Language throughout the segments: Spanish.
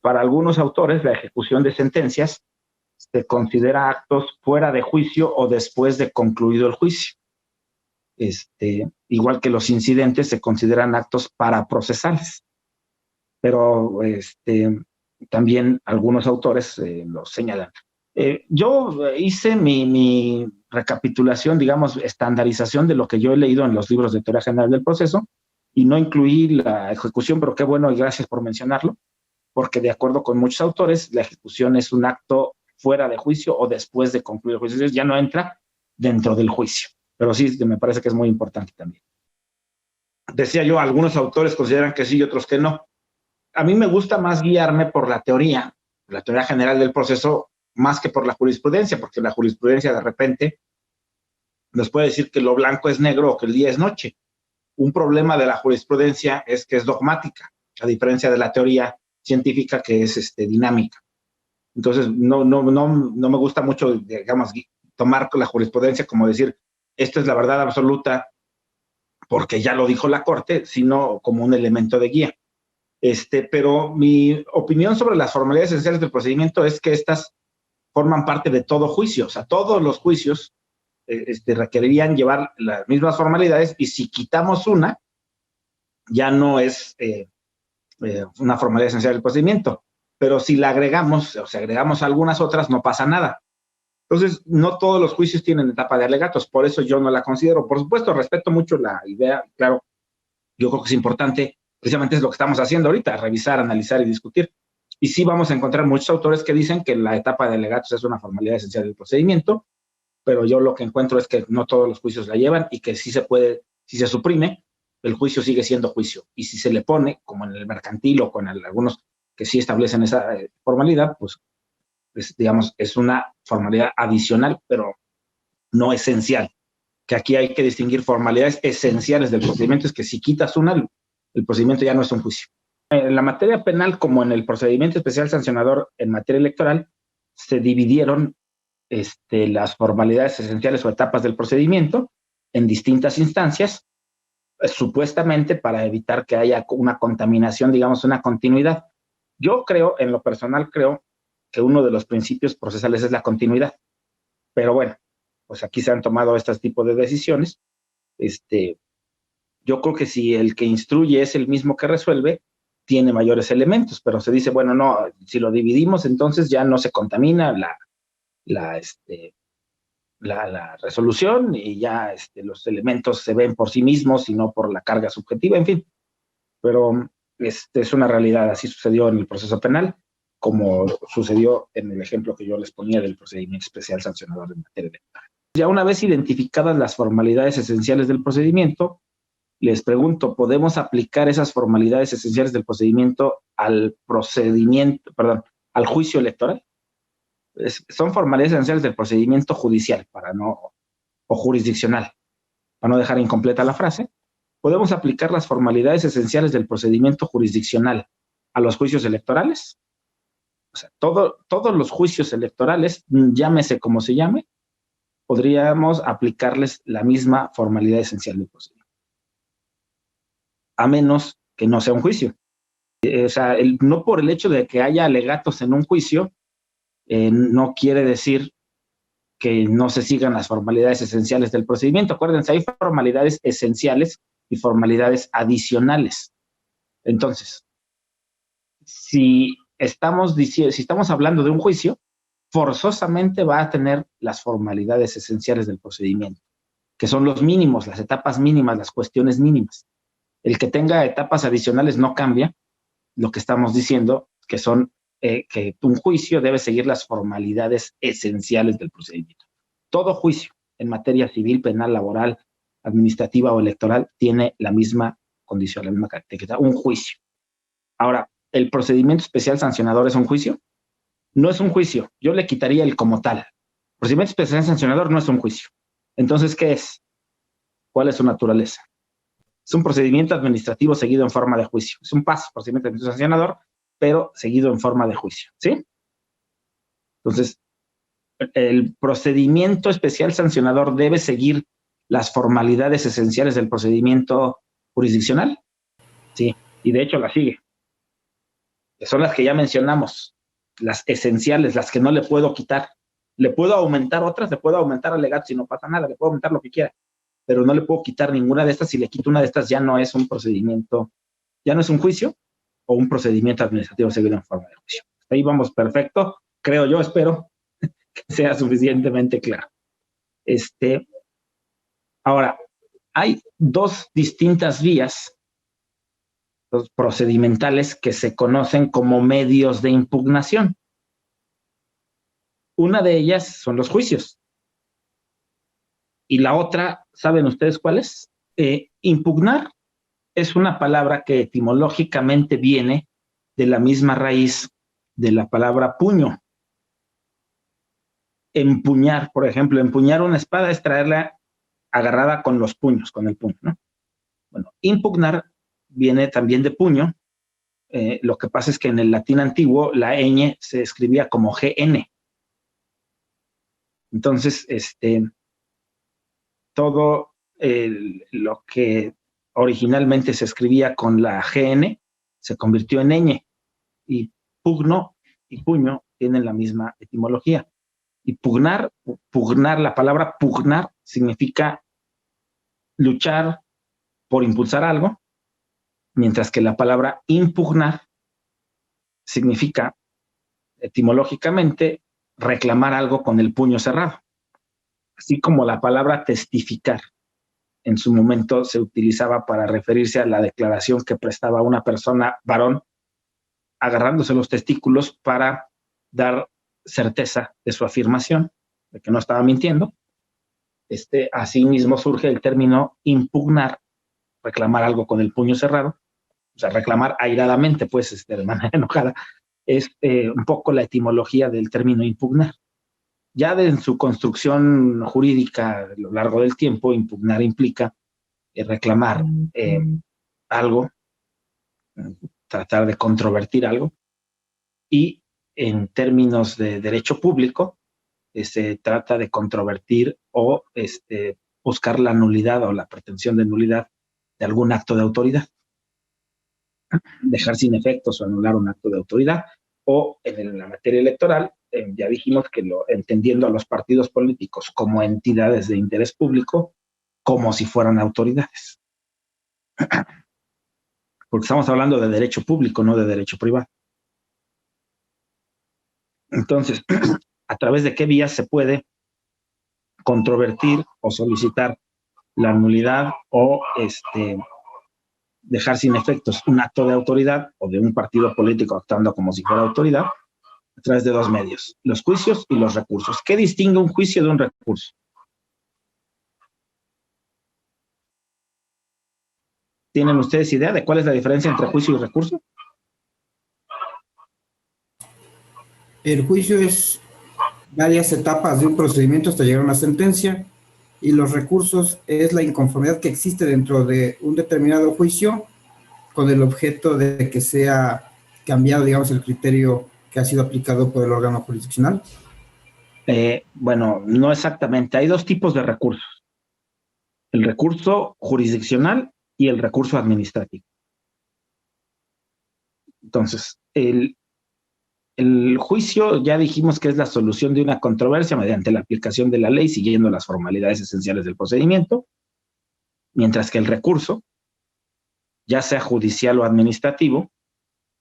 Para algunos autores, la ejecución de sentencias se considera actos fuera de juicio o después de concluido el juicio. Igual que los incidentes se consideran actos paraprocesales. Pero también algunos autores lo señalan. Yo hice mi recapitulación, digamos, estandarización de lo que yo he leído en los libros de teoría general del proceso y no incluí la ejecución, pero qué bueno y gracias por mencionarlo, porque de acuerdo con muchos autores, la ejecución es un acto fuera de juicio o después de concluir el juicio, ya no entra dentro del juicio, pero sí me parece que es muy importante también. Decía yo, algunos autores consideran que sí y otros que no. A mí me gusta más guiarme por la teoría general del proceso, más que por la jurisprudencia, porque la jurisprudencia de repente nos puede decir que lo blanco es negro o que el día es noche. Un problema de la jurisprudencia es que es dogmática, a diferencia de la teoría científica que es dinámica. Entonces, no me gusta mucho, digamos, tomar la jurisprudencia como decir, esto es la verdad absoluta porque ya lo dijo la Corte, sino como un elemento de guía. Pero mi opinión sobre las formalidades esenciales del procedimiento es que estas forman parte de todo juicio. O sea, todos los juicios requerirían llevar las mismas formalidades y si quitamos una, ya no es una formalidad esencial del procedimiento. Pero si la agregamos, o sea, agregamos algunas otras, no pasa nada. Entonces, no todos los juicios tienen etapa de alegatos, por eso yo no la considero. Por supuesto, respeto mucho la idea, claro, yo creo que es importante, precisamente es lo que estamos haciendo ahorita, revisar, analizar y discutir. Y sí vamos a encontrar muchos autores que dicen que la etapa de alegatos es una formalidad esencial del procedimiento, pero yo lo que encuentro es que no todos los juicios la llevan y que sí se puede, si se suprime, el juicio sigue siendo juicio. Y si se le pone, como en el mercantil o con algunos que sí establecen esa formalidad, pues digamos, es una formalidad adicional, pero no esencial. Que aquí hay que distinguir formalidades esenciales del procedimiento, es que si quitas una, el procedimiento ya no es un juicio. En la materia penal, como en el procedimiento especial sancionador en materia electoral, se dividieron las formalidades esenciales o etapas del procedimiento en distintas instancias, supuestamente para evitar que haya una contaminación, digamos, una continuidad. Yo creo, en lo personal, creo que uno de los principios procesales es la continuidad. Pero bueno, pues aquí se han tomado este tipo de decisiones. Yo creo que si el que instruye es el mismo que resuelve, tiene mayores elementos, pero se dice, bueno, no, si lo dividimos, entonces ya no se contamina la resolución y ya los elementos se ven por sí mismos y no por la carga subjetiva, en fin. Pero es una realidad, así sucedió en el proceso penal, como sucedió en el ejemplo que yo les ponía del procedimiento especial sancionador en materia electoral. Ya una vez identificadas las formalidades esenciales del procedimiento, les pregunto, ¿podemos aplicar esas formalidades esenciales del procedimiento al juicio electoral? Son formalidades esenciales del procedimiento judicial, o jurisdiccional, para no dejar incompleta la frase. ¿Podemos aplicar las formalidades esenciales del procedimiento jurisdiccional a los juicios electorales? O sea, todos los juicios electorales, llámese como se llame, podríamos aplicarles la misma formalidad esencial del procedimiento, a menos que no sea un juicio. O sea, no por el hecho de que haya alegatos en un juicio, no quiere decir que no se sigan las formalidades esenciales del procedimiento. Acuérdense, hay formalidades esenciales y formalidades adicionales. Entonces, si estamos hablando de un juicio, forzosamente va a tener las formalidades esenciales del procedimiento, que son los mínimos, las etapas mínimas, las cuestiones mínimas. El que tenga etapas adicionales no cambia lo que estamos diciendo, que son que un juicio debe seguir las formalidades esenciales del procedimiento. Todo juicio en materia civil, penal, laboral, administrativa o electoral tiene la misma condición, la misma característica, un juicio. Ahora, ¿el procedimiento especial sancionador es un juicio? No es un juicio, yo le quitaría el como tal. El procedimiento especial sancionador no es un juicio. Entonces, ¿qué es? ¿Cuál es su naturaleza? Es un procedimiento administrativo seguido en forma de juicio. Es un paso, procedimiento administrativo sancionador, pero seguido en forma de juicio, ¿sí? Entonces, el procedimiento especial sancionador debe seguir las formalidades esenciales del procedimiento jurisdiccional, sí, y de hecho la sigue. que son las que ya mencionamos, las esenciales, las que no le puedo quitar. Le puedo aumentar otras, le puedo aumentar alegatos y no pasa nada, le puedo aumentar lo que quiera, pero no le puedo quitar ninguna de estas. Si le quito una de estas, ya no es un procedimiento, ya no es un juicio o un procedimiento administrativo seguido en forma de juicio. Ahí vamos perfecto, creo yo, espero que sea suficientemente claro. Ahora, hay dos distintas vías los procedimentales que se conocen como medios de impugnación. Una de ellas son los juicios. Y la otra, ¿saben ustedes cuál es? Impugnar es una palabra que etimológicamente viene de la misma raíz de la palabra puño. Empuñar, por ejemplo, empuñar una espada es traerla agarrada con los puños, con el puño, ¿no? Bueno, impugnar viene también de puño. Lo que pasa es que en el latín antiguo la ñ se escribía como GN. Entonces, todo lo que originalmente se escribía con la GN se convirtió en ñ, y pugno y puño tienen la misma etimología. Y pugnar, la palabra pugnar significa luchar por impulsar algo, mientras que la palabra impugnar significa etimológicamente reclamar algo con el puño cerrado. Así como la palabra testificar en su momento se utilizaba para referirse a la declaración que prestaba una persona varón agarrándose los testículos para dar certeza de su afirmación, de que no estaba mintiendo. Así mismo surge el término impugnar, reclamar algo con el puño cerrado, o sea, reclamar airadamente, pues, de manera enojada, es un poco la etimología del término impugnar. Ya en su construcción jurídica a lo largo del tiempo, impugnar implica reclamar algo, tratar de controvertir algo, y en términos de derecho público, se trata de controvertir o buscar la nulidad o la pretensión de nulidad de algún acto de autoridad. Dejar sin efectos o anular un acto de autoridad. O en la materia electoral, ya dijimos que entendiendo a los partidos políticos como entidades de interés público, como si fueran autoridades. Porque estamos hablando de derecho público, no de derecho privado. Entonces, ¿a través de qué vías se puede controvertir o solicitar la nulidad o dejar sin efectos un acto de autoridad o de un partido político actuando como si fuera autoridad? A través de dos medios, los juicios y los recursos. ¿Qué distingue un juicio de un recurso? ¿Tienen ustedes idea de cuál es la diferencia entre juicio y recurso? El juicio es varias etapas de un procedimiento hasta llegar a una sentencia, y los recursos es la inconformidad que existe dentro de un determinado juicio con el objeto de que sea cambiado, digamos, el criterio que ha sido aplicado por el órgano jurisdiccional. Bueno, no exactamente. Hay dos tipos de recursos: el recurso jurisdiccional y el recurso administrativo. Entonces, el juicio ya dijimos que es la solución de una controversia mediante la aplicación de la ley siguiendo las formalidades esenciales del procedimiento, mientras que el recurso, ya sea judicial o administrativo,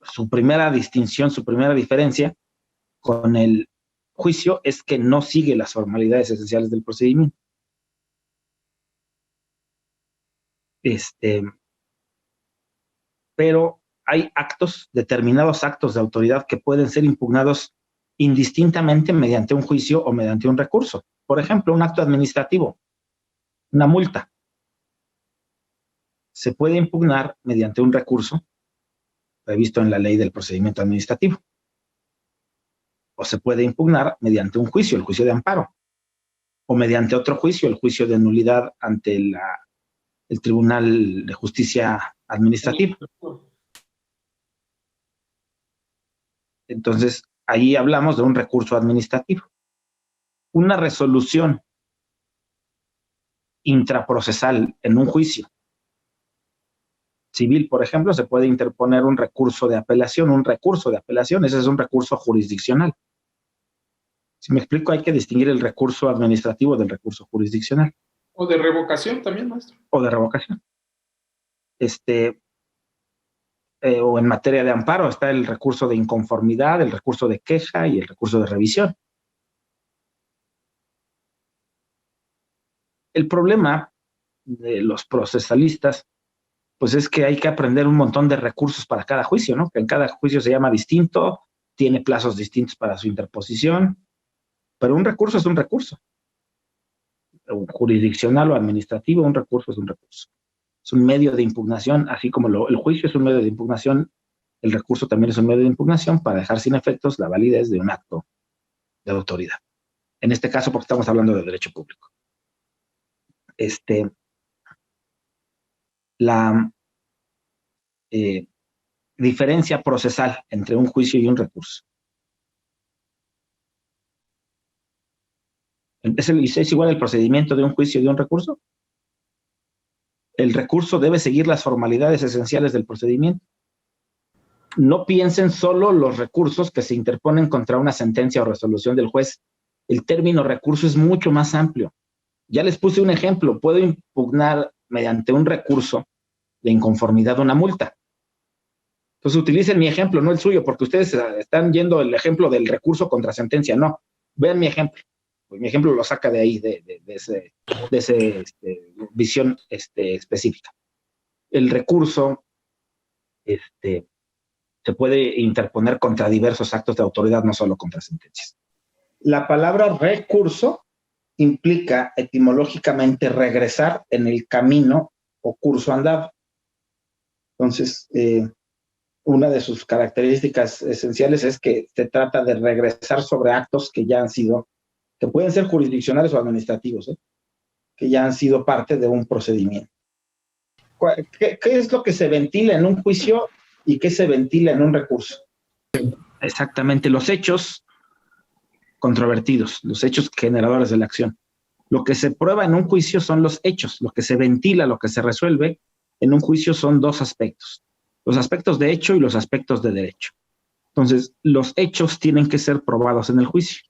su primera distinción, su primera diferencia con el juicio es que no sigue las formalidades esenciales del procedimiento. Pero hay determinados actos de autoridad que pueden ser impugnados indistintamente mediante un juicio o mediante un recurso. Por ejemplo, un acto administrativo, una multa, se puede impugnar mediante un recurso previsto en la ley del procedimiento administrativo, o se puede impugnar mediante un juicio, el juicio de amparo, o mediante otro juicio, el juicio de nulidad ante el Tribunal de Justicia Administrativa. Entonces, ahí hablamos de un recurso administrativo. Una resolución intraprocesal en un juicio civil, por ejemplo, se puede interponer un recurso de apelación, ese es un recurso jurisdiccional. Si me explico, hay que distinguir el recurso administrativo del recurso jurisdiccional. O de revocación también, maestro. O de revocación. O en materia de amparo está el recurso de inconformidad, el recurso de queja y el recurso de revisión. El problema de los procesalistas, pues es que hay que aprender un montón de recursos para cada juicio, ¿no? Que en cada juicio se llama distinto, tiene plazos distintos para su interposición, pero un recurso es un recurso. Un jurisdiccional o administrativo, un recurso es un recurso. Es un medio de impugnación, así como el juicio es un medio de impugnación, el recurso también es un medio de impugnación para dejar sin efectos la validez de un acto de autoridad. En este caso, porque estamos hablando de derecho público. La diferencia procesal entre un juicio y un recurso. ¿Es igual el procedimiento de un juicio y de un recurso? El recurso debe seguir las formalidades esenciales del procedimiento. No piensen solo los recursos que se interponen contra una sentencia o resolución del juez. El término recurso es mucho más amplio. Ya les puse un ejemplo. Puedo impugnar mediante un recurso de inconformidad una multa. Entonces utilicen mi ejemplo, no el suyo, porque ustedes están yendo el ejemplo del recurso contra sentencia. No, vean mi ejemplo. Pues mi ejemplo lo saca de ahí, de esa visión específica. El recurso se puede interponer contra diversos actos de autoridad, no solo contra sentencias. La palabra recurso implica etimológicamente regresar en el camino o curso andado. Entonces, una de sus características esenciales es que se trata de regresar sobre actos que ya han sido, que pueden ser jurisdiccionales o administrativos, que ya han sido parte de un procedimiento. ¿Qué es lo que se ventila en un juicio y qué se ventila en un recurso? Exactamente, los hechos controvertidos, los hechos generadores de la acción. Lo que se prueba en un juicio son los hechos, lo que se ventila, lo que se resuelve en un juicio son dos aspectos, los aspectos de hecho y los aspectos de derecho. Entonces, los hechos tienen que ser probados en el juicio,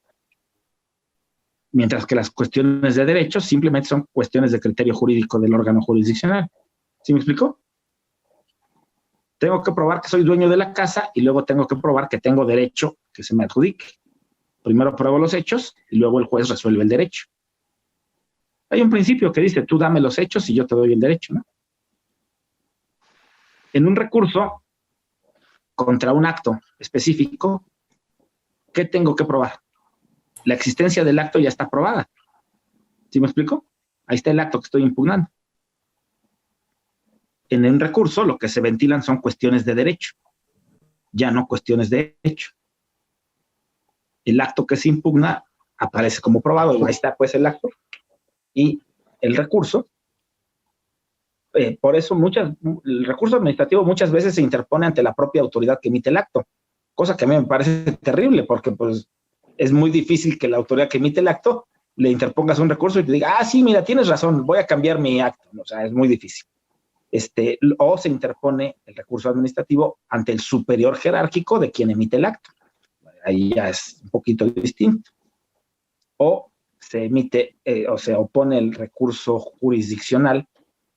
mientras que las cuestiones de derecho simplemente son cuestiones de criterio jurídico del órgano jurisdiccional. ¿Sí me explico? Tengo que probar que soy dueño de la casa y luego tengo que probar que tengo derecho que se me adjudique. Primero pruebo los hechos y luego el juez resuelve el derecho. Hay un principio que dice, tú dame los hechos y yo te doy el derecho, ¿no? En un recurso contra un acto específico, ¿qué tengo que probar? La existencia del acto ya está probada. ¿Sí me explico? Ahí está el acto que estoy impugnando. En un recurso lo que se ventilan son cuestiones de derecho, ya no cuestiones de hecho. El acto que se impugna aparece como probado, ahí está pues el acto, y el recurso, por eso el recurso administrativo muchas veces se interpone ante la propia autoridad que emite el acto, cosa que a mí me parece terrible, porque pues es muy difícil que la autoridad que emite el acto le interpongas un recurso y te diga, sí, mira, tienes razón, voy a cambiar mi acto. O sea, es muy difícil. O se interpone el recurso administrativo ante el superior jerárquico de quien emite el acto. Ahí ya es un poquito distinto. O se emite o se opone el recurso jurisdiccional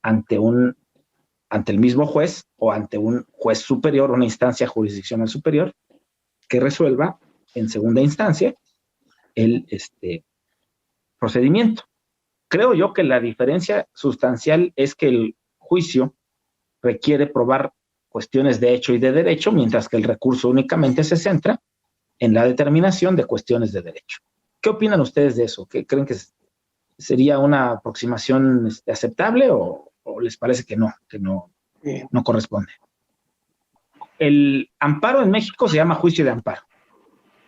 ante el mismo juez o ante un juez superior, una instancia jurisdiccional superior, que resuelva en segunda instancia el procedimiento. Creo yo que la diferencia sustancial es que el juicio requiere probar cuestiones de hecho y de derecho, mientras que el recurso únicamente se centra en la determinación de cuestiones de derecho. ¿Qué opinan ustedes de eso? ¿Qué creen que sería una aproximación aceptable o les parece que no corresponde? El amparo en México se llama juicio de amparo.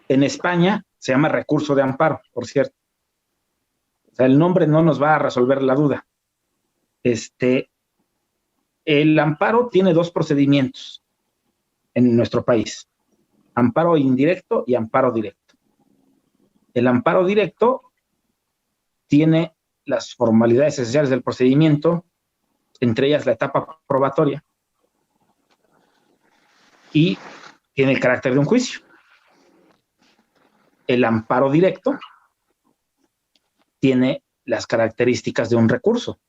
En España se llama recurso de amparo, por cierto. O sea, el nombre no nos va a resolver la duda. El amparo tiene dos procedimientos en nuestro país: amparo indirecto y amparo directo. El amparo directo tiene las formalidades esenciales del procedimiento, entre ellas la etapa probatoria, y tiene el carácter de un juicio. El amparo directo tiene las características de un recurso.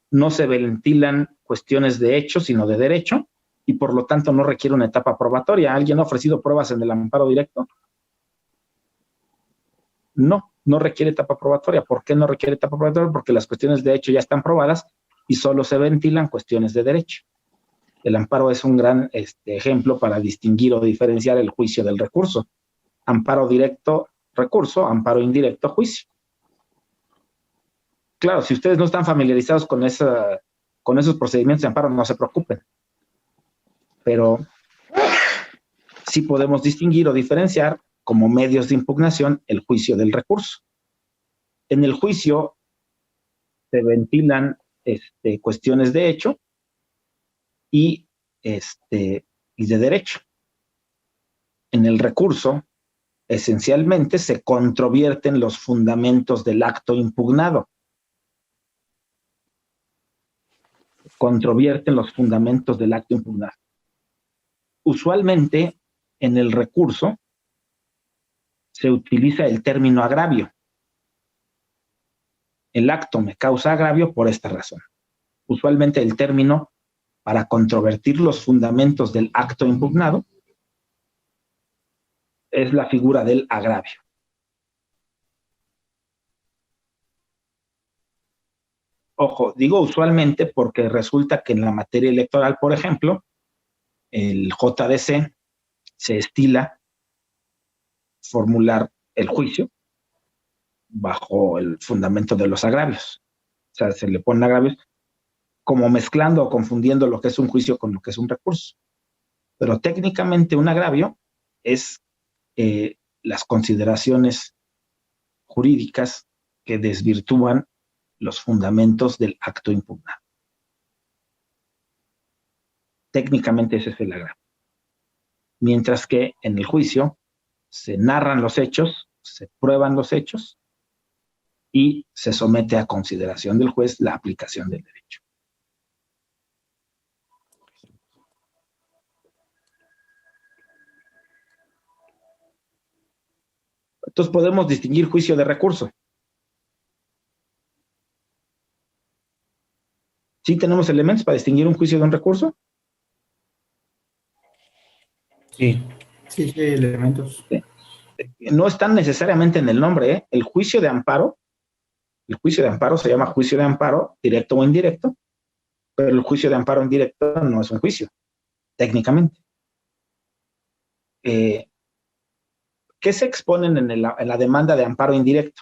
No se ventilan cuestiones de hecho, sino de derecho, y por lo tanto no requiere una etapa probatoria. ¿Alguien ha ofrecido pruebas en el amparo directo? No requiere etapa probatoria. ¿Por qué no requiere etapa probatoria? Porque las cuestiones de hecho ya están probadas y solo se ventilan cuestiones de derecho. El amparo es un gran ejemplo para distinguir o diferenciar el juicio del recurso. Amparo directo, recurso; amparo indirecto, juicio. Claro, si ustedes no están familiarizados con esos procedimientos de amparo, no se preocupen. Pero sí podemos distinguir o diferenciar como medios de impugnación el juicio del recurso. En el juicio se ventilan cuestiones de hecho y de derecho. En el recurso, esencialmente, se controvierten los fundamentos del acto impugnado. Controvierten los fundamentos del acto impugnado. Usualmente, en el recurso, se utiliza el término agravio. El acto me causa agravio por esta razón. Usualmente el término para controvertir los fundamentos del acto impugnado es la figura del agravio. Ojo, digo usualmente porque resulta que en la materia electoral, por ejemplo, el JDC se estila formular el juicio bajo el fundamento de los agravios. O sea, se le ponen agravios como mezclando o confundiendo lo que es un juicio con lo que es un recurso. Pero técnicamente un agravio es las consideraciones jurídicas que desvirtúan los fundamentos del acto impugnado. Técnicamente ese es el agravio. Mientras que en el juicio se narran los hechos, se prueban los hechos y se somete a consideración del juez la aplicación del derecho. Entonces podemos distinguir juicio de recurso. ¿Sí tenemos elementos para distinguir un juicio de un recurso? Sí, sí, hay elementos. Sí. No están necesariamente en el nombre, ¿eh? El juicio de amparo se llama juicio de amparo, directo o indirecto, pero el juicio de amparo indirecto no es un juicio, técnicamente. ¿Qué se exponen en la demanda de amparo indirecto?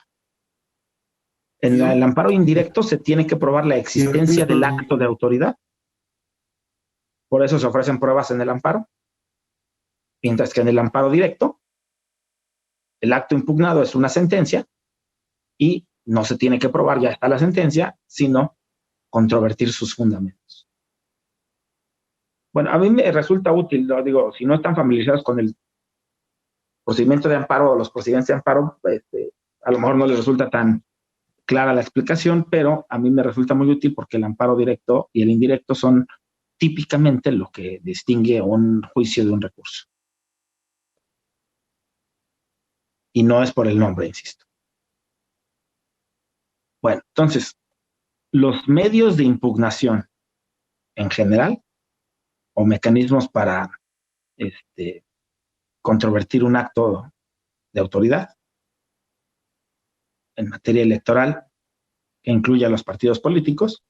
En el amparo indirecto se tiene que probar la existencia del acto de autoridad. Por eso se ofrecen pruebas en el amparo. Mientras que en el amparo directo, el acto impugnado es una sentencia y no se tiene que probar, ya está la sentencia, sino controvertir sus fundamentos. Bueno, a mí me resulta útil, lo digo, si no están familiarizados con el procedimiento de amparo o los procedimientos de amparo, a lo mejor no les resulta tan clara la explicación, pero a mí me resulta muy útil porque el amparo directo y el indirecto son típicamente lo que distingue un juicio de un recurso. Y no es por el nombre, insisto. Bueno, entonces, los medios de impugnación en general, o mecanismos para controvertir un acto de autoridad en materia electoral que incluya a los partidos políticos,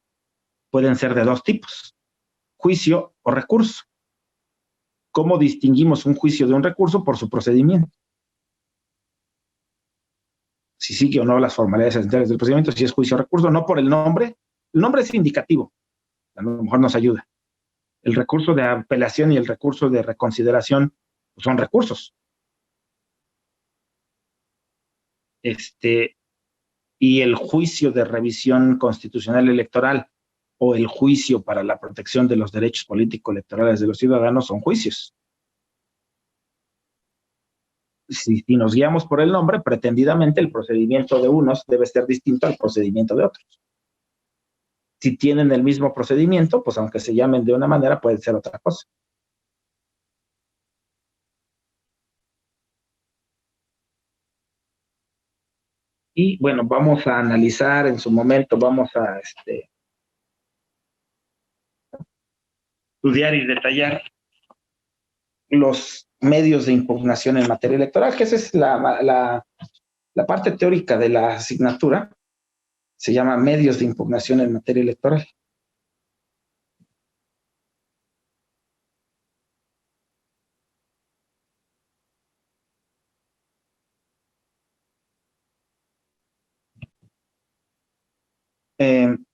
pueden ser de dos tipos: juicio o recurso. ¿Cómo distinguimos un juicio de un recurso? Por su procedimiento. Si sigue o no las formalidades esenciales del procedimiento, si es juicio o recurso, no por el nombre. El nombre es indicativo, a lo mejor nos ayuda. El recurso de apelación y el recurso de reconsideración pues son recursos. Y el juicio de revisión constitucional electoral o el juicio para la protección de los derechos político-electorales de los ciudadanos son juicios. Si nos guiamos por el nombre, pretendidamente el procedimiento de unos debe ser distinto al procedimiento de otros. Si tienen el mismo procedimiento, pues aunque se llamen de una manera, puede ser otra cosa. Y bueno, vamos a analizar en su momento, vamos a estudiar y detallar los medios de impugnación en materia electoral, que esa es la parte teórica de la asignatura, se llama medios de impugnación en materia electoral.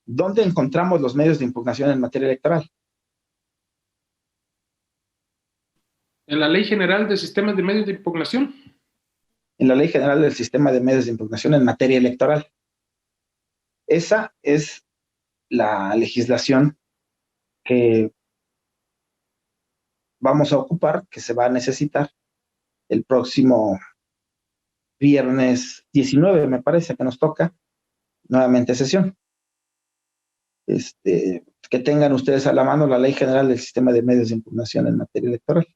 ¿Dónde encontramos los medios de impugnación en materia electoral? En la Ley General de Sistemas de Medios de Impugnación. En la Ley General del Sistema de Medios de Impugnación en materia electoral. Esa es la legislación que vamos a ocupar, que se va a necesitar el próximo viernes 19, me parece que nos toca nuevamente sesión. Que tengan ustedes a la mano la Ley General del Sistema de Medios de Impugnación en materia electoral.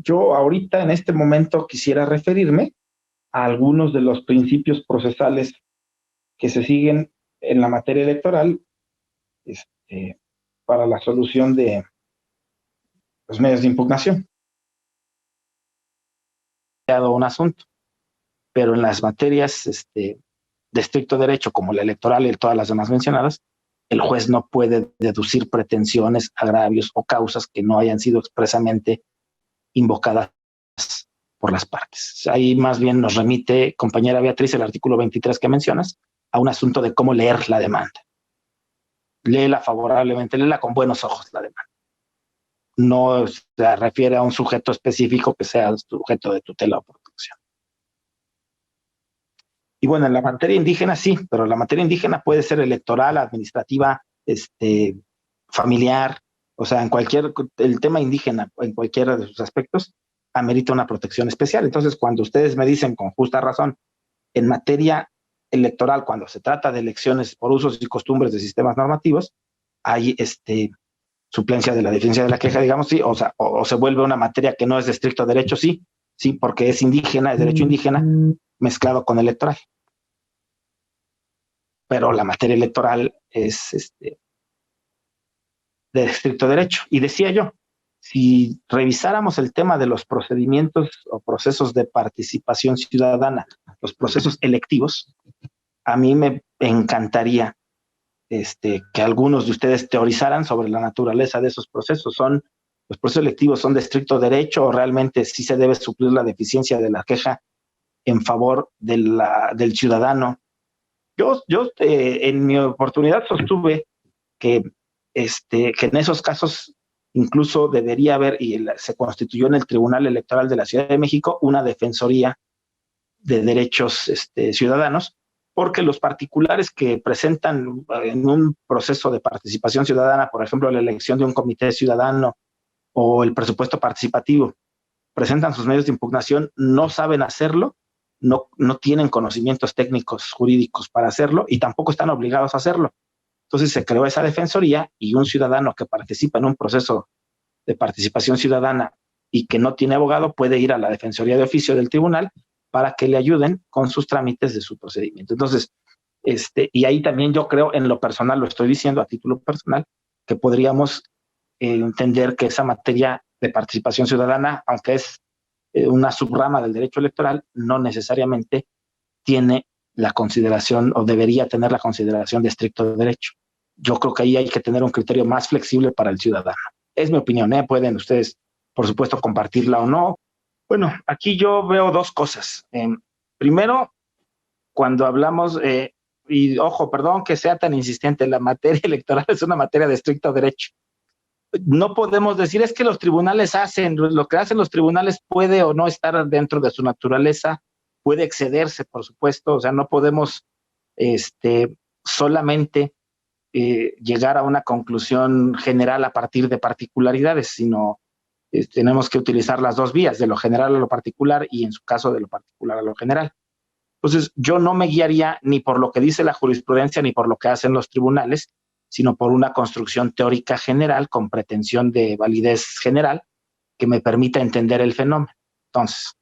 Yo ahorita, en este momento, quisiera referirme a algunos de los principios procesales que se siguen en la materia electoral para la solución de los medios de impugnación. Un asunto, pero en las materias de estricto derecho, como la electoral y todas las demás mencionadas, el juez no puede deducir pretensiones, agravios o causas que no hayan sido expresamente invocadas por las partes. Ahí más bien nos remite, compañera Beatriz, el artículo 23 que mencionas, a un asunto de cómo leer la demanda. Léela favorablemente, léela con buenos ojos la demanda. No se refiere a un sujeto específico que sea sujeto de tutela o protección. Y bueno, en la materia indígena sí, pero la materia indígena puede ser electoral, administrativa, familiar, o sea, el tema indígena, en cualquiera de sus aspectos, amerita una protección especial. Entonces, cuando ustedes me dicen con justa razón, en materia electoral, cuando se trata de elecciones por usos y costumbres de sistemas normativos, hay suplencia de la defensa de la queja, digamos, sí, o se vuelve una materia que no es de estricto derecho, sí, porque es indígena, es derecho indígena, mezclado con electoral. Pero la materia electoral es de estricto derecho. Y decía yo, si revisáramos el tema de los procedimientos o procesos de participación ciudadana, los procesos electivos, a mí me encantaría que algunos de ustedes teorizaran sobre la naturaleza de esos procesos. ¿Los procesos electivos son de estricto derecho o realmente sí se debe suplir la deficiencia de la queja en favor del ciudadano? Yo en mi oportunidad sostuve que en esos casos incluso debería haber, y se constituyó en el Tribunal Electoral de la Ciudad de México, una defensoría de derechos ciudadanos, porque los particulares que presentan en un proceso de participación ciudadana, por ejemplo, la elección de un comité ciudadano o el presupuesto participativo, presentan sus medios de impugnación, no saben hacerlo, no tienen conocimientos técnicos jurídicos para hacerlo y tampoco están obligados a hacerlo. Entonces se creó esa defensoría y un ciudadano que participa en un proceso de participación ciudadana y que no tiene abogado puede ir a la defensoría de oficio del tribunal para que le ayuden con sus trámites de su procedimiento. Entonces, y ahí también yo creo, en lo personal, lo estoy diciendo a título personal, que podríamos entender que esa materia de participación ciudadana, aunque es una subrama del derecho electoral, no necesariamente tiene la consideración o debería tener la consideración de estricto derecho. Yo creo que ahí hay que tener un criterio más flexible para el ciudadano. Es mi opinión, pueden ustedes, por supuesto, compartirla o no. Bueno, aquí yo veo dos cosas. Primero, cuando hablamos, y ojo, perdón que sea tan insistente, la materia electoral es una materia de estricto derecho. No podemos decir, es que los tribunales hacen, lo que hacen los tribunales puede o no estar dentro de su naturaleza, puede excederse, por supuesto, o sea, no podemos solamente llegar a una conclusión general a partir de particularidades, sino tenemos que utilizar las dos vías, de lo general a lo particular y en su caso de lo particular a lo general. Entonces, yo no me guiaría ni por lo que dice la jurisprudencia ni por lo que hacen los tribunales, sino por una construcción teórica general con pretensión de validez general que me permita entender el fenómeno. Entonces,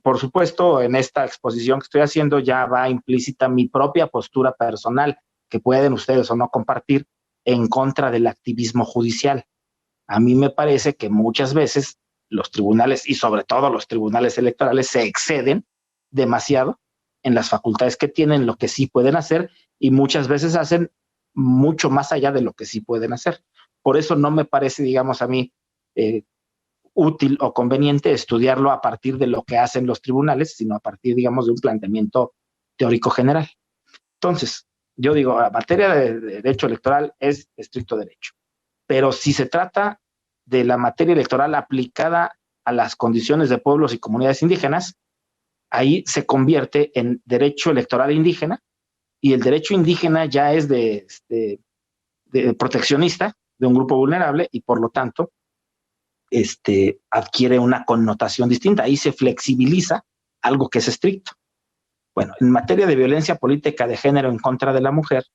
Por supuesto, en esta exposición que estoy haciendo ya va implícita mi propia postura personal, que pueden ustedes o no compartir, en contra del activismo judicial. A mí me parece que muchas veces los tribunales, y sobre todo los tribunales electorales, se exceden demasiado en las facultades que tienen, lo que sí pueden hacer, y muchas veces hacen mucho más allá de lo que sí pueden hacer. Por eso no me parece, digamos, a mí útil o conveniente estudiarlo a partir de lo que hacen los tribunales, sino a partir, digamos, de un planteamiento teórico general. Entonces, yo digo, la materia de derecho electoral es estricto derecho, pero si se trata de la materia electoral aplicada a las condiciones de pueblos y comunidades indígenas, ahí se convierte en derecho electoral indígena, y el derecho indígena ya es de proteccionista de un grupo vulnerable, y por lo tanto adquiere una connotación distinta. Ahí se flexibiliza algo que es estricto. Bueno, en materia de violencia política de género en contra de la mujer,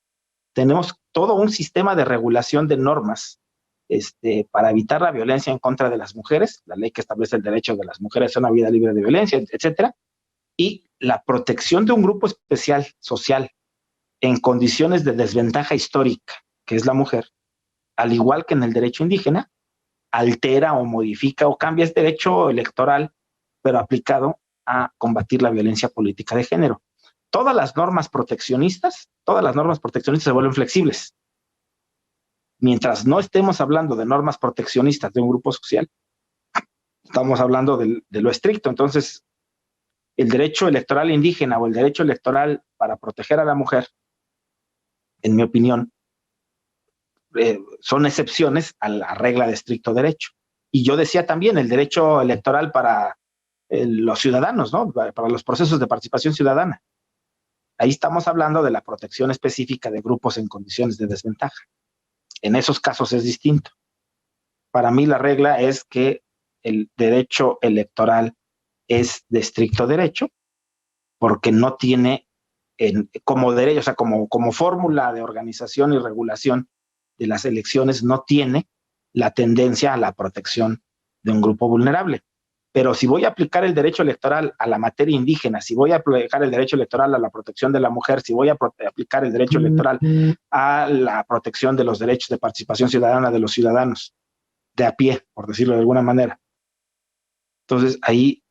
tenemos todo un sistema de regulación de normas para evitar la violencia en contra de las mujeres, la ley que establece el derecho de las mujeres a una vida libre de violencia, etcétera, y la protección de un grupo especial social en condiciones de desventaja histórica, que es la mujer, al igual que en el derecho indígena, altera o modifica o cambia el derecho electoral, pero aplicado a combatir la violencia política de género. Todas las normas proteccionistas se vuelven flexibles. Mientras no estemos hablando de normas proteccionistas de un grupo social, estamos hablando de lo estricto. Entonces, el derecho electoral indígena o el derecho electoral para proteger a la mujer, en mi opinión, son excepciones a la regla de estricto derecho. Y yo decía también el derecho electoral para los ciudadanos, ¿no? Para los procesos de participación ciudadana. Ahí estamos hablando de la protección específica de grupos en condiciones de desventaja. En esos casos es distinto. Para mí la regla es que el derecho electoral es de estricto derecho, porque no tiene como derecho, o sea, como fórmula de organización y regulación de las elecciones, no tiene la tendencia a la protección de un grupo vulnerable. Pero si voy a aplicar el derecho electoral a la materia indígena, si voy a aplicar el derecho electoral a la protección de la mujer, si voy a aplicar el derecho electoral a la protección de los derechos de participación ciudadana de los ciudadanos de a pie, por decirlo de alguna manera, entonces ahí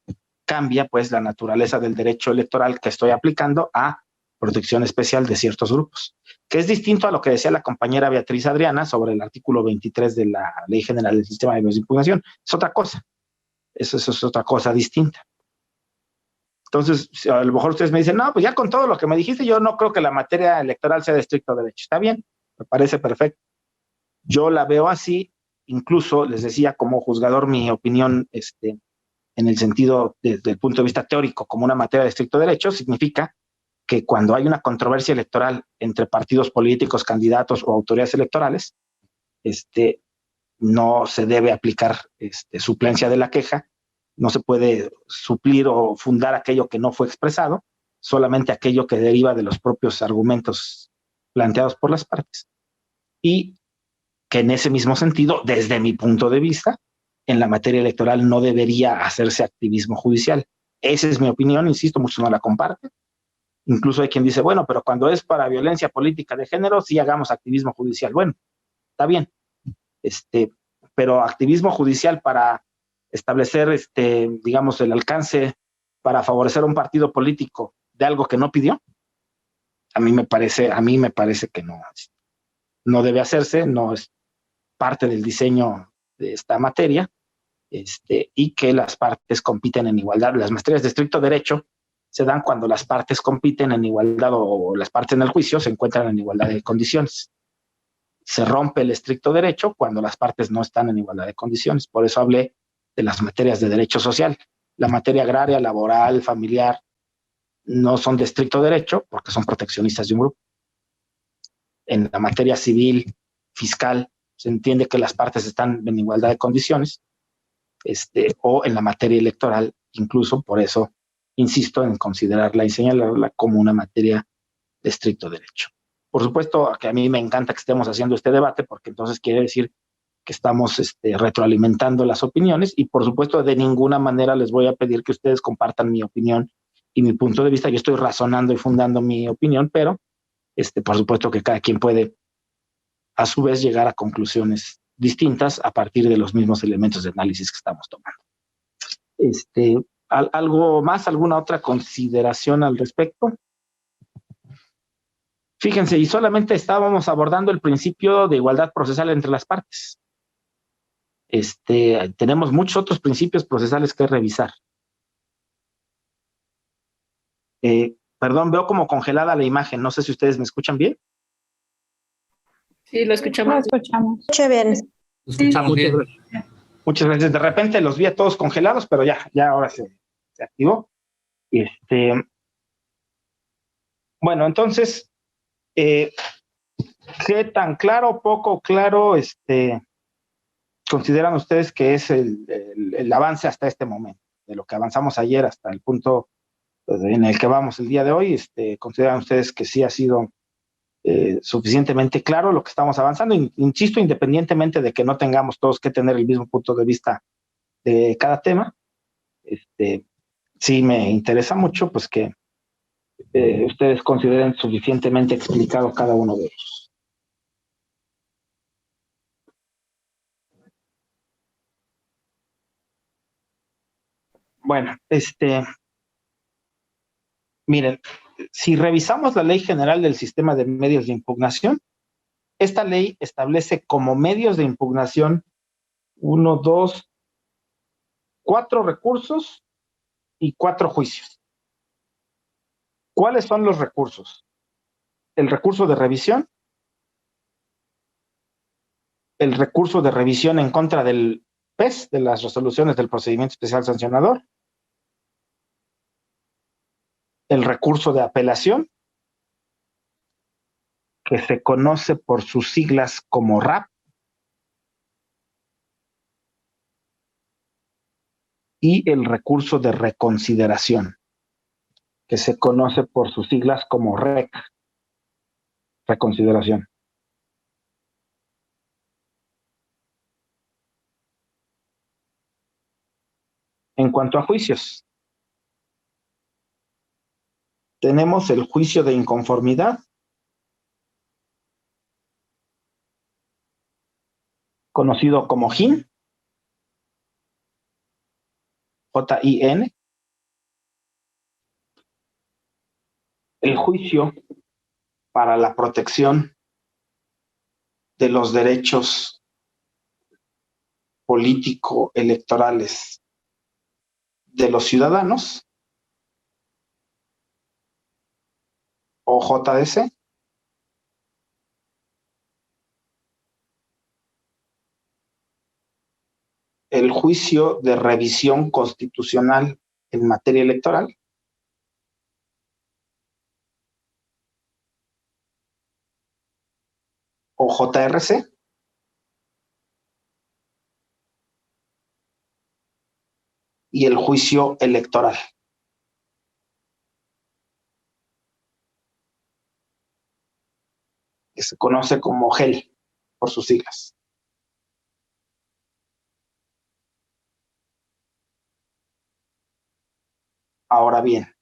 cambia pues la naturaleza del derecho electoral que estoy aplicando a protección especial de ciertos grupos, que es distinto a lo que decía la compañera Beatriz Adriana sobre el artículo 23 de la Ley General del Sistema de Medios de Impugnación. Es otra cosa. Eso es otra cosa distinta. Entonces, a lo mejor ustedes me dicen, no, pues ya con todo lo que me dijiste, yo no creo que la materia electoral sea de estricto derecho. Está bien, me parece perfecto. Yo la veo así, incluso les decía como juzgador mi opinión, en el sentido desde el punto de vista teórico, como una materia de estricto derecho, significa que cuando hay una controversia electoral entre partidos políticos, candidatos o autoridades electorales, no se debe aplicar suplencia de la queja, no se puede suplir o fundar aquello que no fue expresado, solamente aquello que deriva de los propios argumentos planteados por las partes. Y que en ese mismo sentido, desde mi punto de vista, en la materia electoral no debería hacerse activismo judicial. Esa es mi opinión, insisto, muchos no la comparten. Incluso hay quien dice, bueno, pero cuando es para violencia política de género, sí hagamos activismo judicial. Bueno, está bien. Pero activismo judicial para establecer, digamos, el alcance para favorecer a un partido político de algo que no pidió, a mí me parece que no debe hacerse, no es parte del diseño de esta materia, y que las partes compiten en igualdad. Las materias de estricto derecho se dan cuando las partes compiten en igualdad o las partes en el juicio se encuentran en igualdad de condiciones. Se rompe el estricto derecho cuando las partes no están en igualdad de condiciones. Por eso hablé de las materias de derecho social. La materia agraria, laboral, familiar, no son de estricto derecho porque son proteccionistas de un grupo. En la materia civil, fiscal, se entiende que las partes están en igualdad de condiciones, o en la materia electoral, incluso por eso insisto en considerarla y señalarla como una materia de estricto derecho. Por supuesto que a mí me encanta que estemos haciendo este debate porque entonces quiere decir que estamos retroalimentando las opiniones, y por supuesto de ninguna manera les voy a pedir que ustedes compartan mi opinión y mi punto de vista. Yo estoy razonando y fundando mi opinión, pero por supuesto que cada quien puede a su vez llegar a conclusiones distintas a partir de los mismos elementos de análisis que estamos tomando. ¿Algo más, alguna otra consideración al respecto? Fíjense, y solamente estábamos abordando el principio de igualdad procesal entre las partes. Tenemos muchos otros principios procesales que revisar. Perdón, veo como congelada la imagen. No sé si ustedes me escuchan bien. Sí, lo escuchamos. Lo escuchamos. Escucha bien. Lo escuchamos bien. Muchas gracias. De repente los vi a todos congelados, pero ya ahora se activó. Bueno, entonces, ¿qué tan claro, poco claro, consideran ustedes que es el avance hasta este momento? De lo que avanzamos ayer hasta el punto en el que vamos el día de hoy, ¿consideran ustedes que sí ha sido suficientemente claro lo que estamos avanzando? Insisto, independientemente de que no tengamos todos que tener el mismo punto de vista de cada tema, sí me interesa mucho pues que ustedes consideren suficientemente explicado cada uno de ellos. Bueno, miren, si revisamos la Ley General del Sistema de Medios de Impugnación, esta ley establece como medios de impugnación 1, 2, 4 recursos y 4 juicios. ¿Cuáles son los recursos? El recurso de revisión, el recurso de revisión en contra del PES, de las resoluciones del procedimiento especial sancionador, el recurso de apelación, que se conoce por sus siglas como RAP, y el recurso de reconsideración, que se conoce por sus siglas como REC, reconsideración. En cuanto a juicios, tenemos el juicio de inconformidad, conocido como JIN, J-I-N. El juicio para la protección de los derechos político-electorales de los ciudadanos, o JDC. El juicio de revisión constitucional en materia electoral, o JRC. Y el juicio electoral. Que se conoce como GEL, por sus siglas. Ahora bien,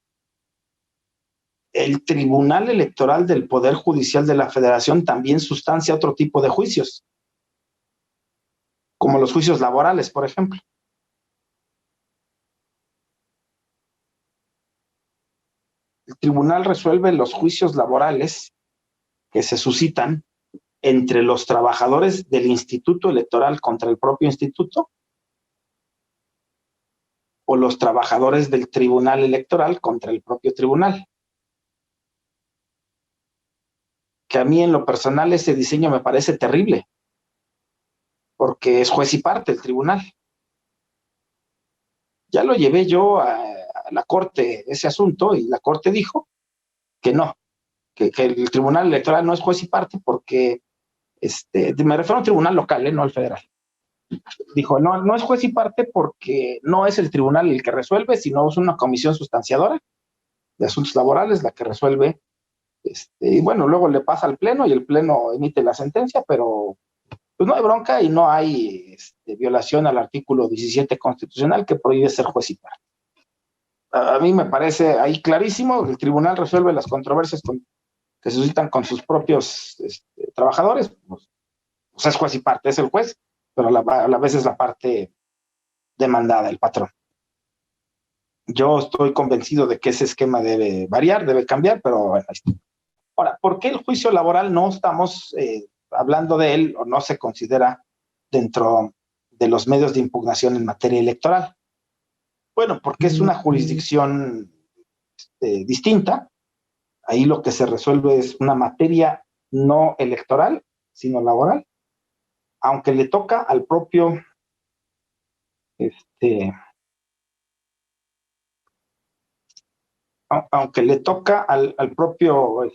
el Tribunal Electoral del Poder Judicial de la Federación también sustancia otro tipo de juicios, como los juicios laborales, por ejemplo. El tribunal resuelve los juicios laborales que se suscitan entre los trabajadores del Instituto Electoral contra el propio instituto, o los trabajadores del Tribunal Electoral contra el propio tribunal. Que a mí en lo personal ese diseño me parece terrible, porque es juez y parte el tribunal. Ya lo llevé yo a la Corte ese asunto, y la Corte dijo que no, que el Tribunal Electoral no es juez y parte porque, me refiero a un tribunal local, no al federal. Dijo, no es juez y parte porque no es el tribunal el que resuelve, sino es una comisión sustanciadora de asuntos laborales la que resuelve, y bueno, luego le pasa al pleno y el pleno emite la sentencia, pero pues no hay bronca y no hay violación al artículo 17 constitucional que prohíbe ser juez y parte. A mí me parece ahí clarísimo, el tribunal resuelve las controversias que se suscitan con sus propios trabajadores, pues es juez y parte, es el juez, pero a la vez es la parte demandada, el patrón. Yo estoy convencido de que ese esquema debe variar, debe cambiar, pero bueno, ahí está. Ahora, ¿por qué el juicio laboral no estamos hablando de él o no se considera dentro de los medios de impugnación en materia electoral? Bueno, porque es una jurisdicción distinta. Ahí lo que se resuelve es una materia no electoral, sino laboral, aunque le toca al propio aunque le toca al propio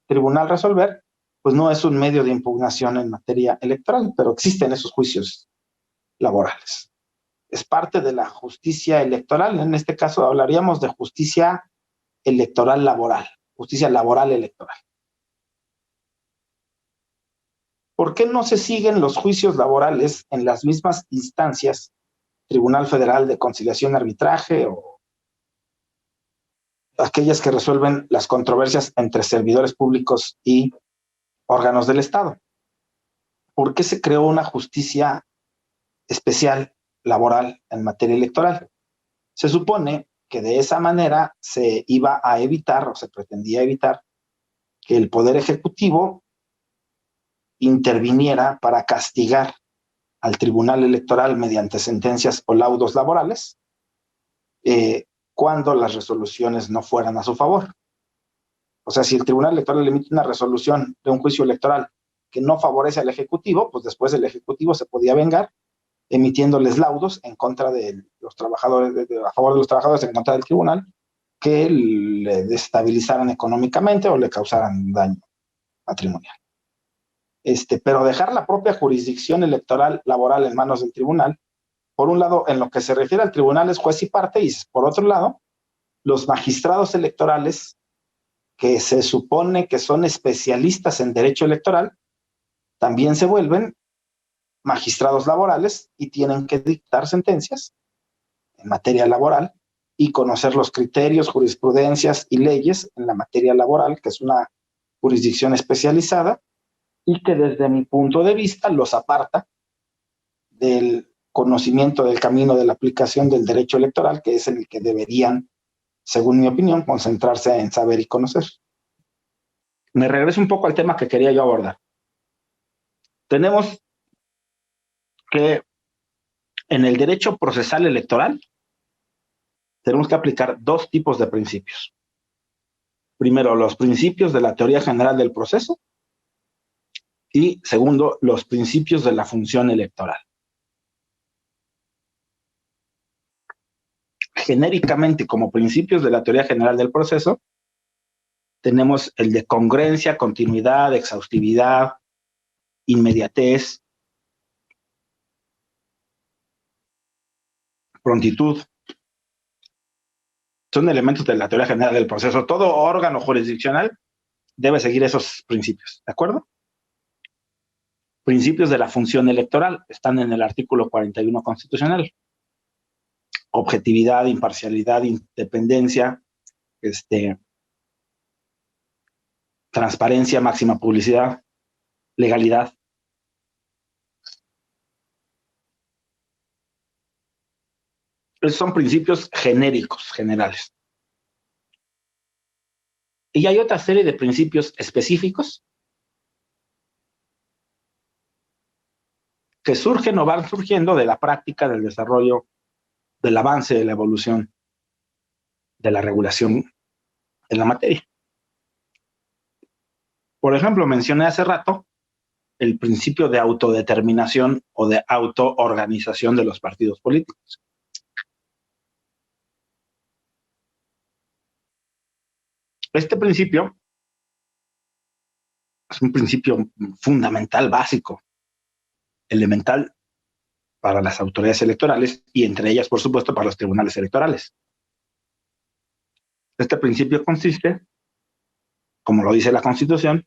tribunal resolver, pues no es un medio de impugnación en materia electoral, pero existen esos juicios laborales. Es parte de la justicia electoral. En este caso hablaríamos de justicia electoral laboral, justicia laboral electoral. ¿Por qué no se siguen los juicios laborales en las mismas instancias, Tribunal Federal de Conciliación y Arbitraje o aquellas que resuelven las controversias entre servidores públicos y órganos del Estado? ¿Por qué se creó una justicia especial laboral en materia electoral? Se supone que de esa manera se iba a evitar o se pretendía evitar que el Poder Ejecutivo interviniera para castigar al Tribunal Electoral mediante sentencias o laudos laborales cuando las resoluciones no fueran a su favor. O sea, si el Tribunal Electoral emite una resolución de un juicio electoral que no favorece al Ejecutivo, pues después el Ejecutivo se podía vengar emitiéndoles laudos en contra de los trabajadores, a favor de los trabajadores en contra del tribunal, que le desestabilizaran económicamente o le causaran daño patrimonial. Pero dejar la propia jurisdicción electoral laboral en manos del tribunal, por un lado, en lo que se refiere al tribunal es juez y parte, y por otro lado, los magistrados electorales, que se supone que son especialistas en derecho electoral, también se vuelven magistrados laborales y tienen que dictar sentencias en materia laboral y conocer los criterios, jurisprudencias y leyes en la materia laboral, que es una jurisdicción especializada y que desde mi punto de vista los aparta del conocimiento del camino de la aplicación del derecho electoral, que es en el que deberían, según mi opinión, concentrarse en saber y conocer. Me regreso un poco al tema que quería yo abordar. Tenemos que en el derecho procesal electoral tenemos que aplicar dos tipos de principios. Primero, los principios de la teoría general del proceso y segundo, los principios de la función electoral. Genéricamente, como principios de la teoría general del proceso, tenemos el de congruencia, continuidad, exhaustividad, inmediatez, prontitud. Son elementos de la teoría general del proceso. Todo órgano jurisdiccional debe seguir esos principios, ¿de acuerdo? Principios de la función electoral están en el artículo 41 constitucional. Objetividad, imparcialidad, independencia, transparencia, máxima publicidad, legalidad. Esos son principios genéricos, generales. Y hay otra serie de principios específicos que surgen o van surgiendo de la práctica, del desarrollo, del avance, de la evolución, de la regulación en la materia. Por ejemplo, mencioné hace rato el principio de autodeterminación o de autoorganización de los partidos políticos. Este principio es un principio fundamental, básico, elemental para las autoridades electorales y entre ellas, por supuesto, para los tribunales electorales. Este principio consiste, como lo dice la Constitución,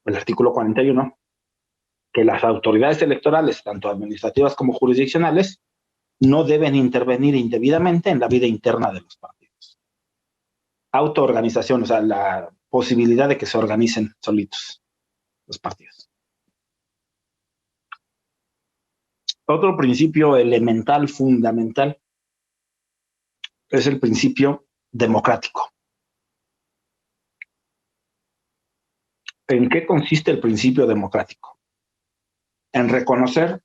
el artículo 41, que las autoridades electorales, tanto administrativas como jurisdiccionales, no deben intervenir indebidamente en la vida interna de los partidos. Autoorganización, o sea, la posibilidad de que se organicen solitos los partidos. Otro principio elemental, fundamental, es el principio democrático. ¿En qué consiste el principio democrático? En reconocer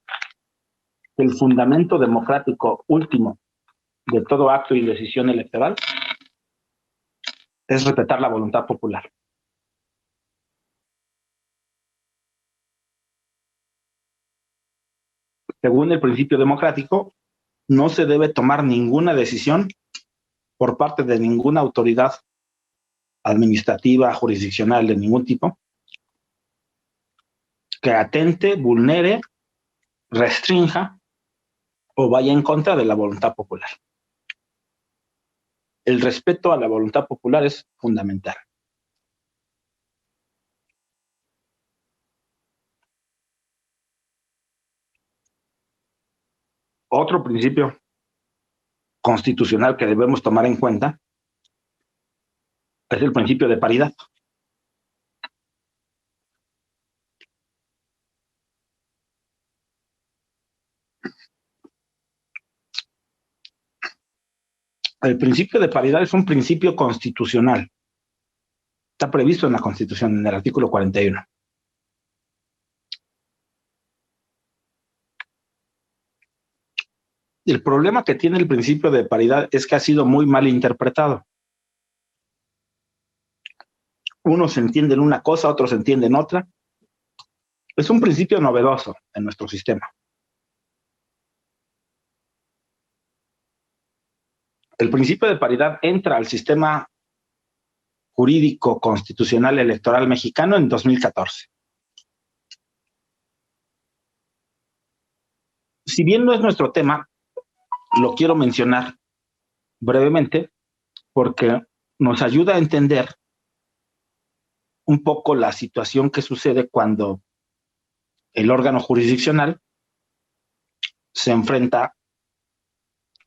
que el fundamento democrático último de todo acto y decisión electoral es respetar la voluntad popular. Según el principio democrático, no se debe tomar ninguna decisión por parte de ninguna autoridad administrativa, jurisdiccional, de ningún tipo, que atente, vulnere, restrinja o vaya en contra de la voluntad popular. El respeto a la voluntad popular es fundamental. Otro principio constitucional que debemos tomar en cuenta es el principio de paridad. El principio de paridad es un principio constitucional. Está previsto en la Constitución, en el artículo 41. El problema que tiene el principio de paridad es que ha sido muy mal interpretado. Unos entienden una cosa, otros entienden otra. Es un principio novedoso en nuestro sistema. El principio de paridad entra al sistema jurídico constitucional electoral mexicano en 2014. Si bien no es nuestro tema, lo quiero mencionar brevemente porque nos ayuda a entender un poco la situación que sucede cuando el órgano jurisdiccional se enfrenta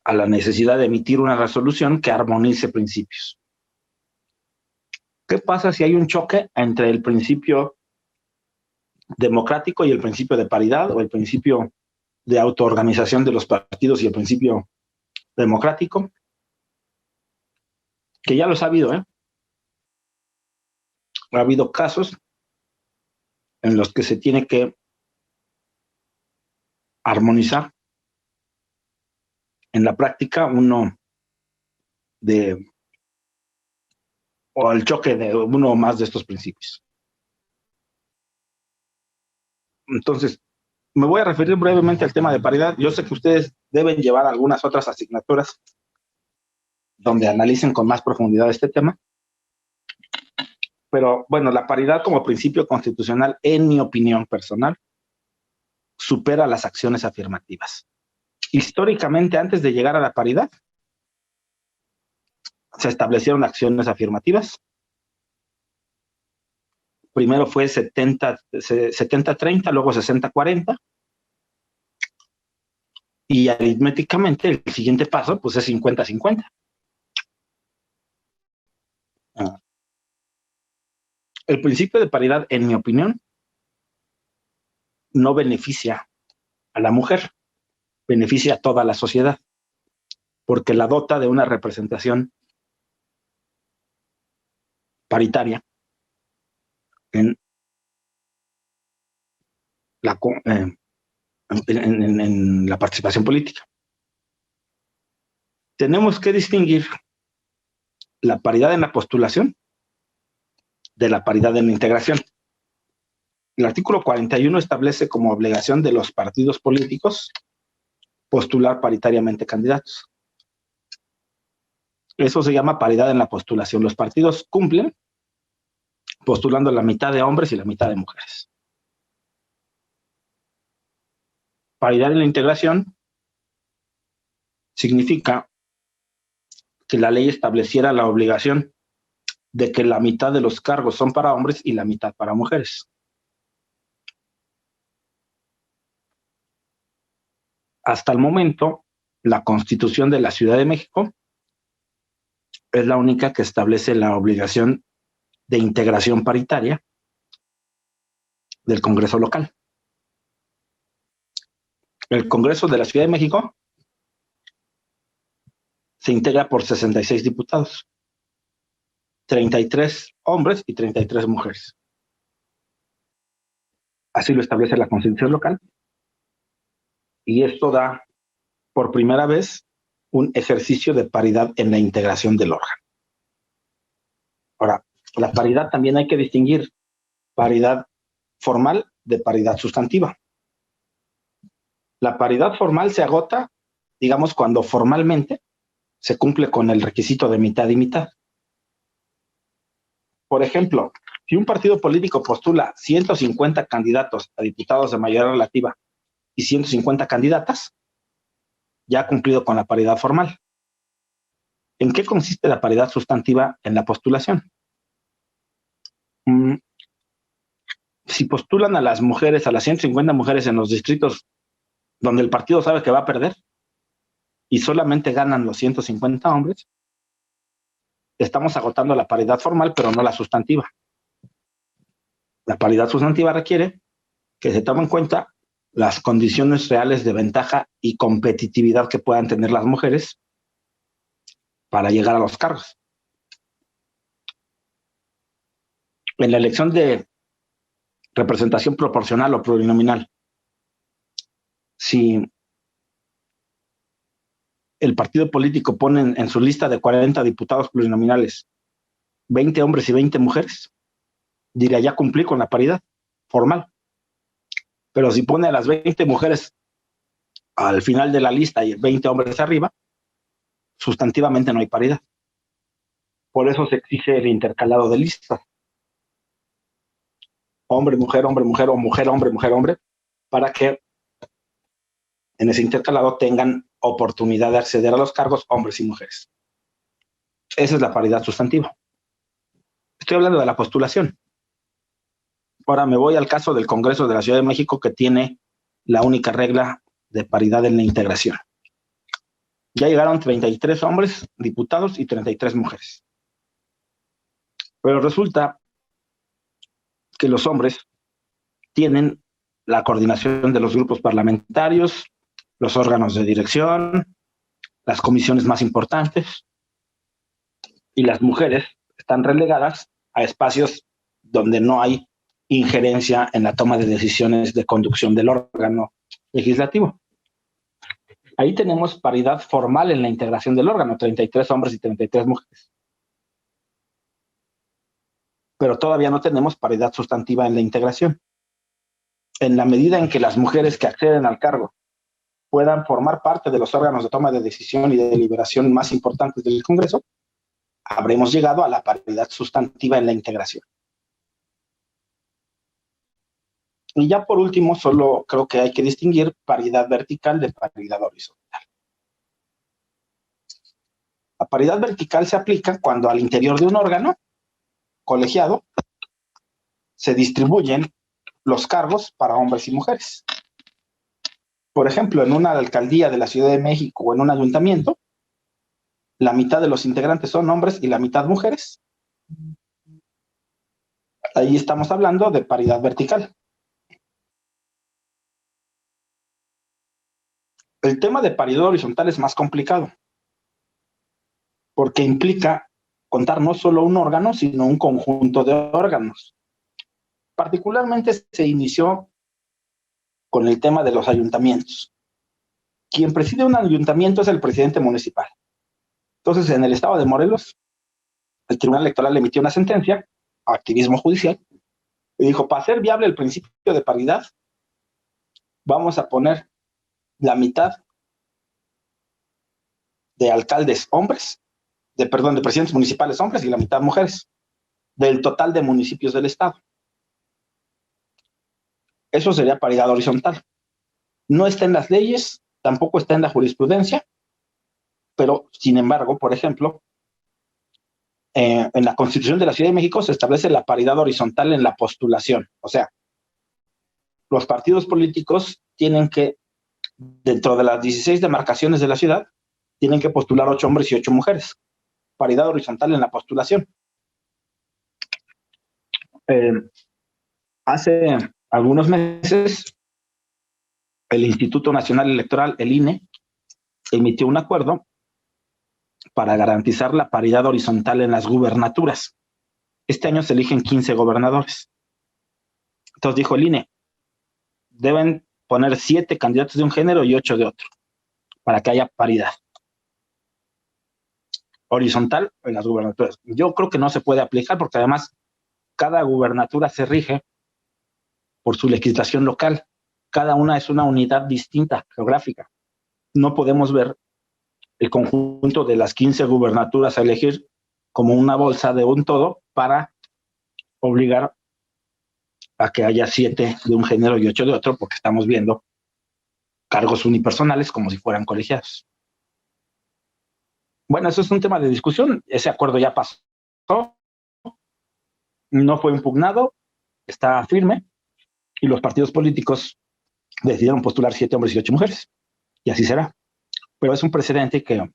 a la necesidad de emitir una resolución que armonice principios. ¿Qué pasa si hay un choque entre el principio democrático y el principio de paridad, o el principio de autoorganización de los partidos y el principio democrático? Que ya los ha habido, Ha habido casos en los que se tiene que armonizar en la práctica o el choque de uno o más de estos principios. Entonces, me voy a referir brevemente al tema de paridad. Yo sé que ustedes deben llevar algunas otras asignaturas donde analicen con más profundidad este tema. Pero bueno, la paridad como principio constitucional, en mi opinión personal, supera las acciones afirmativas. Históricamente, antes de llegar a la paridad, se establecieron acciones afirmativas. Primero fue 70-30, luego 60-40. Y aritméticamente el siguiente paso pues es 50-50. El principio de paridad, en mi opinión, no beneficia a la mujer, beneficia a toda la sociedad, porque la dota de una representación paritaria en la participación política. Tenemos que distinguir la paridad en la postulación de la paridad en la integración. El artículo 41 establece como obligación de los partidos políticos postular paritariamente candidatos. Eso se llama paridad en la postulación. Los partidos cumplen postulando la mitad de hombres y la mitad de mujeres. Paridad en la integración significa que la ley estableciera la obligación de que la mitad de los cargos son para hombres y la mitad para mujeres. hasta el momento, la Constitución de la Ciudad de México es la única que establece la obligación de integración paritaria del Congreso local. El Congreso de la Ciudad de México se integra por 66 diputados, 33 hombres y 33 mujeres. Así lo establece la Constitución local. Y esto da, por primera vez, un ejercicio de paridad en la integración del órgano. Ahora, la paridad también hay que distinguir paridad formal de paridad sustantiva. La paridad formal se agota, digamos, cuando formalmente se cumple con el requisito de mitad y mitad. Por ejemplo, si un partido político postula 150 candidatos a diputados de mayoría relativa y 150 candidatas, ya ha cumplido con la paridad formal. ¿En qué consiste la paridad sustantiva en la postulación? Si postulan a las mujeres, a las 150 mujeres en los distritos donde el partido sabe que va a perder y solamente ganan los 150 hombres, estamos agotando la paridad formal, pero no la sustantiva. La paridad sustantiva requiere que se tomen en cuenta las condiciones reales de ventaja y competitividad que puedan tener las mujeres para llegar a los cargos. En la elección de representación proporcional o plurinominal, si el partido político pone en su lista de 40 diputados plurinominales 20 hombres y 20 mujeres, diría, ya cumplí con la paridad formal. Pero si pone a las 20 mujeres al final de la lista y 20 hombres arriba, sustantivamente no hay paridad. Por eso se exige el intercalado de listas. Hombre, mujer, hombre, mujer, o mujer, hombre, mujer, hombre, para que en ese intercalado tengan oportunidad de acceder a los cargos hombres y mujeres. Esa es la paridad sustantiva. Estoy hablando de la postulación. Ahora me voy al caso del Congreso de la Ciudad de México, que tiene la única regla de paridad en la integración. Ya llegaron 33 hombres diputados y 33 mujeres. Pero resulta que los hombres tienen la coordinación de los grupos parlamentarios, los órganos de dirección, las comisiones más importantes, y las mujeres están relegadas a espacios donde no hay injerencia en la toma de decisiones de conducción del órgano legislativo. Ahí tenemos paridad formal en la integración del órgano, 33 hombres y 33 mujeres. Pero todavía no tenemos paridad sustantiva en la integración. En la medida en que las mujeres que acceden al cargo puedan formar parte de los órganos de toma de decisión y de deliberación más importantes del Congreso, habremos llegado a la paridad sustantiva en la integración. Y ya por último, solo creo que hay que distinguir paridad vertical de paridad horizontal. La paridad vertical se aplica cuando al interior de un órgano colegiado se distribuyen los cargos para hombres y mujeres. Por ejemplo, en una alcaldía de la Ciudad de México o en un ayuntamiento, la mitad de los integrantes son hombres y la mitad mujeres. Ahí estamos hablando de paridad vertical. El tema de paridad horizontal es más complicado, porque implica contar no solo un órgano, sino un conjunto de órganos. Particularmente se inició con el tema de los ayuntamientos. Quien preside un ayuntamiento es el presidente municipal. Entonces, en el estado de Morelos, el Tribunal Electoral emitió una sentencia, activismo judicial, y dijo, para hacer viable el principio de paridad, vamos a poner la mitad de alcaldes hombres, de presidentes municipales hombres y la mitad mujeres, del total de municipios del estado. Eso sería paridad horizontal. No está en las leyes, tampoco está en la jurisprudencia, pero sin embargo, por ejemplo, en la Constitución de la Ciudad de México se establece la paridad horizontal en la postulación. O sea, los partidos políticos tienen que dentro de las 16 demarcaciones de la ciudad, tienen que postular 8 hombres y 8 mujeres. Paridad horizontal en la postulación. Hace algunos meses, el Instituto Nacional Electoral, el INE, emitió un acuerdo para garantizar la paridad horizontal en las gubernaturas. Este año se eligen 15 gobernadores. Entonces dijo el INE, deben poner 7 candidatos de un género y 8 de otro, para que haya paridad horizontal en las gubernaturas. Yo creo que no se puede aplicar porque además cada gubernatura se rige por su legislación local. Cada una es una unidad distinta, geográfica. No podemos ver el conjunto de las 15 gubernaturas a elegir como una bolsa de un todo para obligar a que haya 7 de un género y 8 de otro, porque estamos viendo cargos unipersonales como si fueran colegiados. Bueno, eso es un tema de discusión. Ese acuerdo ya pasó, no fue impugnado, está firme, y los partidos políticos decidieron postular 7 hombres y 8 mujeres, y así será. Pero es un precedente que,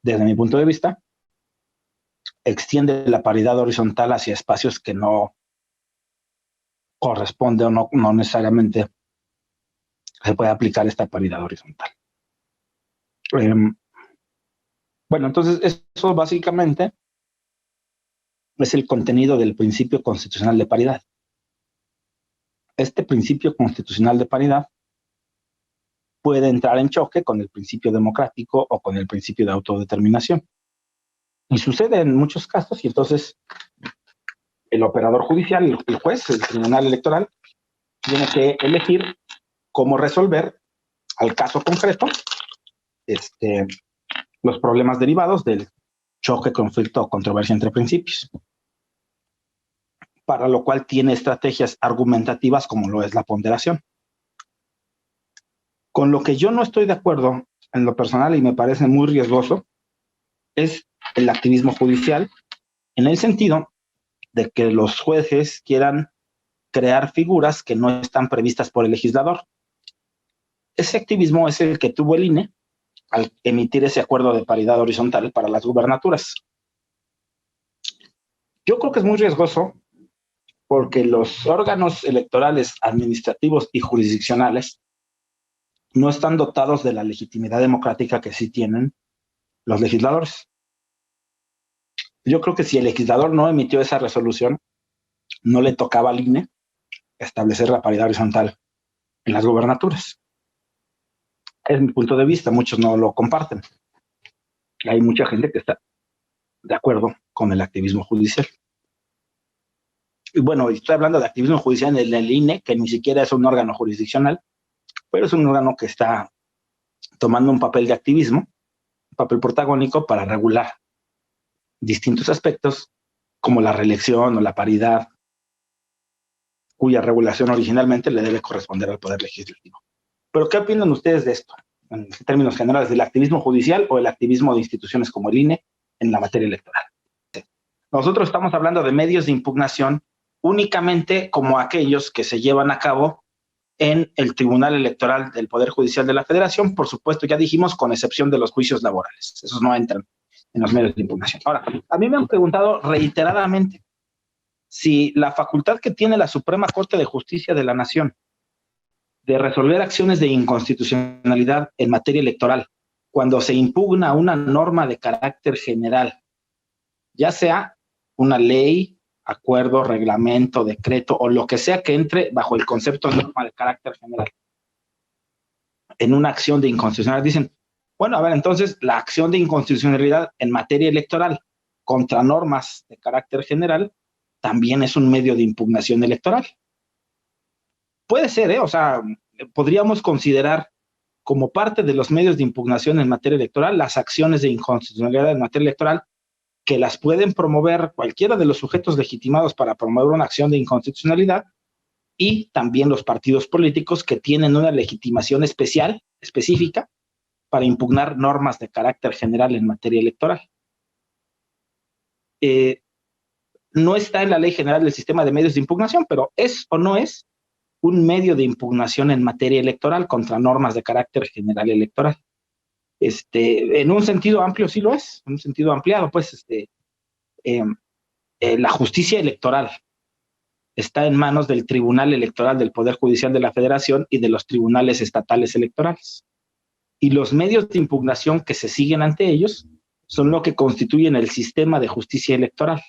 desde mi punto de vista, extiende la paridad horizontal hacia espacios que no corresponde o no necesariamente se puede aplicar esta paridad horizontal. Bueno, entonces eso básicamente es el contenido del principio constitucional de paridad. Este principio constitucional de paridad puede entrar en choque con el principio democrático o con el principio de autodeterminación. Y sucede en muchos casos, y entonces el operador judicial, el juez, el tribunal electoral, tiene que elegir cómo resolver al caso concreto los problemas derivados del choque, conflicto o controversia entre principios. Para lo cual tiene estrategias argumentativas como lo es la ponderación. Con lo que yo no estoy de acuerdo en lo personal y me parece muy riesgoso es el activismo judicial, en el sentido de que los jueces quieran crear figuras que no están previstas por el legislador. Ese activismo es el que tuvo el INE al emitir ese acuerdo de paridad horizontal para las gubernaturas. Yo creo que es muy riesgoso porque los órganos electorales administrativos y jurisdiccionales no están dotados de la legitimidad democrática que sí tienen los legisladores. Yo creo que si el legislador no emitió esa resolución, no le tocaba al INE establecer la paridad horizontal en las gubernaturas. Es mi punto de vista, muchos no lo comparten. Hay mucha gente que está de acuerdo con el activismo judicial. Y bueno, estoy hablando de activismo judicial en el INE, que ni siquiera es un órgano jurisdiccional, pero es un órgano que está tomando un papel de activismo, un papel protagónico para regular distintos aspectos como la reelección o la paridad, cuya regulación originalmente le debe corresponder al Poder Legislativo. Pero, ¿qué opinan ustedes de esto, en términos generales, del activismo judicial o el activismo de instituciones como el INE en la materia electoral? Nosotros estamos hablando de medios de impugnación únicamente como aquellos que se llevan a cabo en el Tribunal Electoral del Poder Judicial de la Federación, por supuesto, ya dijimos, con excepción de los juicios laborales. Esos no entran en los medios de impugnación. Ahora, a mí me han preguntado reiteradamente si la facultad que tiene la Suprema Corte de Justicia de la Nación de resolver acciones de inconstitucionalidad en materia electoral, cuando se impugna una norma de carácter general, ya sea una ley, acuerdo, reglamento, decreto o lo que sea que entre bajo el concepto de norma de carácter general, en una acción de inconstitucionalidad, dicen, bueno, a ver, entonces la acción de inconstitucionalidad en materia electoral contra normas de carácter general también es un medio de impugnación electoral. Puede ser, o sea, podríamos considerar como parte de los medios de impugnación en materia electoral las acciones de inconstitucionalidad en materia electoral que las pueden promover cualquiera de los sujetos legitimados para promover una acción de inconstitucionalidad y también los partidos políticos que tienen una legitimación especial, específica, para impugnar normas de carácter general en materia electoral. No está en la Ley General del Sistema de Medios de Impugnación, pero ¿es o no es un medio de impugnación en materia electoral contra normas de carácter general electoral. En un sentido amplio sí lo es, en un sentido ampliado, pues la justicia electoral está en manos del Tribunal Electoral del Poder Judicial de la Federación y de los tribunales estatales electorales. Y los medios de impugnación que se siguen ante ellos son lo que constituyen el sistema de justicia electoral.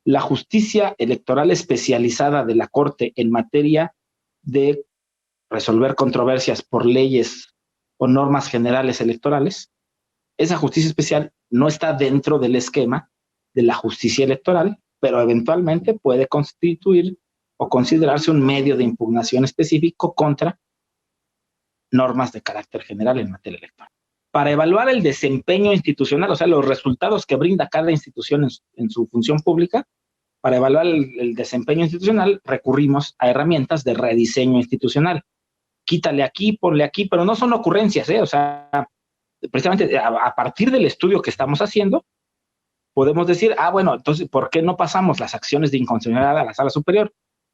La justicia electoral especializada de la Corte en materia de resolver controversias por leyes o normas generales electorales, esa justicia especial no está dentro del esquema de la justicia electoral, pero eventualmente puede constituir o considerarse un medio de impugnación específico contra normas de carácter general en materia electoral. Para evaluar el desempeño institucional, o sea, los resultados que brinda cada institución en su función pública, para evaluar el desempeño institucional recurrimos a herramientas de rediseño institucional. Quítale aquí, ponle aquí, pero no son ocurrencias, o sea, precisamente a partir del estudio que estamos haciendo, podemos decir, bueno, entonces, ¿por qué no pasamos las acciones de inconstitucionalidad a la sala superior?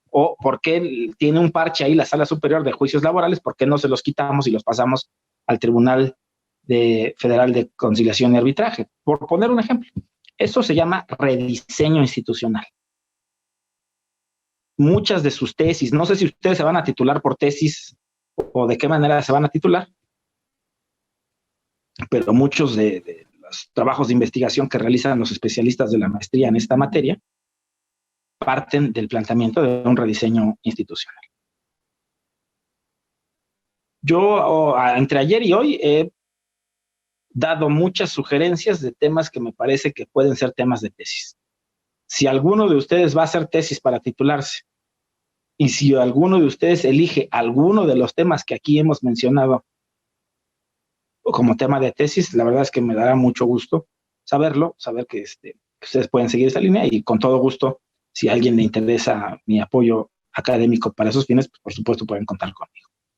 O ¿por qué tiene un parche ahí la sala superior de juicios laborales? ¿Por qué no se los quitamos y los pasamos al Tribunal Federal de Conciliación y Arbitraje? Por poner un ejemplo. Eso se llama rediseño institucional. Muchas de sus tesis, no sé si ustedes se van a titular por tesis o de qué manera se van a titular, pero muchos de los trabajos de investigación que realizan los especialistas de la maestría en esta materia parten del planteamiento de un rediseño institucional. Yo, entre ayer y hoy, he dado muchas sugerencias de temas que me parece que pueden ser temas de tesis. Si alguno de ustedes va a hacer tesis para titularse, y si alguno de ustedes elige alguno de los temas que aquí hemos mencionado como tema de tesis, la verdad es que me dará mucho gusto saberlo, saber que ustedes pueden seguir esa línea, y con todo gusto, si a alguien le interesa mi apoyo académico para esos fines, pues por supuesto pueden contar conmigo.